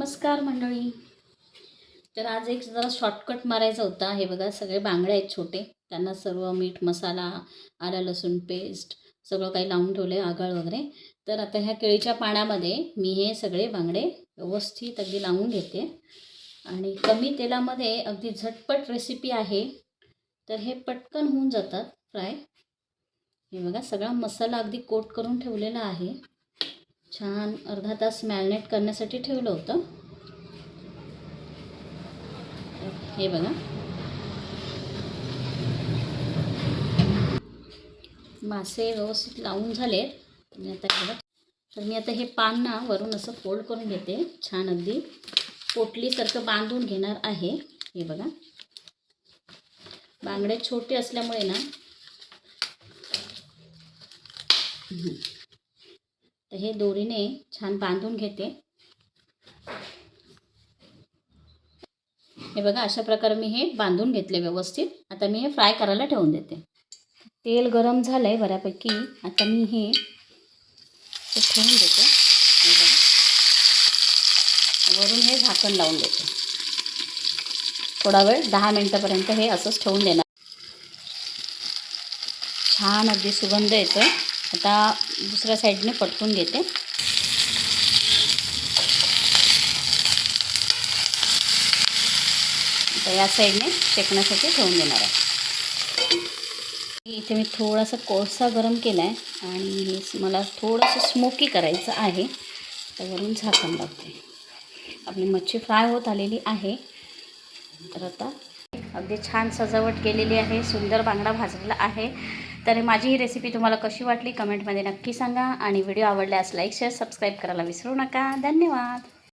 नमस्कार मंडळी. तर आज एक जरा शॉर्टकट मारायचा होता. हे बघा सगळे बांगडे आहेत छोटे, त्यांना सर्व मीठ मसाला, आलं लसूण पेस्ट सगळं काही लावून ठेवले, आगळ वगैरे. तर आता ह्या केळीच्या पाण्यामध्ये मी हे सगळे बांगडे व्यवस्थित अगदी लावून घेते आणि कमी तेलामध्ये अगदी झटपट रेसिपी आहे. तर हे पटकन होऊन जातात फ्राय. हे बघा सगळा मसाला अगदी कोट करून ठेवलेला आहे. छान अर्धा तास मॅरिनेट करण्यासाठी ठेवलं होतं. हे बघा मासे व्यवस्थित लावून झालेत. तर मी आता हे पान ना वरून असं फोल्ड करून घेते. छान अगदी पोटलीसारखं बांधून घेणार आहे. हे बघा बांगडे छोटे असल्यामुळे ना तर हे दोरीने छान बांधून घेते. हे बघा अशा प्रकारे मी हे बांधून घेतले व्यवस्थित. आता मी हे फ्राय करायला ठेवून देते. तेल गरम झालं आहे बऱ्यापैकी. आता मी हे ठेवून देते. हे बघा वरून हे झाकण लावून देते. थोडा वेळ 10 मिनिटापर्यंत हे असंच ठेवून देणार. छान अगदी सुगंध येतो. आता दुसऱ्या साईडने पटकून घेते. आता या साईडने शेकण्यासाठी ठेवून देणार आहे. इथे मी थोडासा कोळसा गरम केला आहे आणि मला थोडंसं स्मोकी करायचं आहे. तर वरून झाकण लावते. आपली मच्छी फ्राय होत आलेली आहे. तर आता अगदी छान सजावट केलेली आहे. सुंदर बांगडा भाजलेला आहे. तर माझी ही रेसिपी तुम्हाला कशी वाटली कमेंटमध्ये नक्की सांगा आणि व्हिडिओ आवडल्यास लाईक शेअर सबस्क्राईब करायला विसरू नका. धन्यवाद.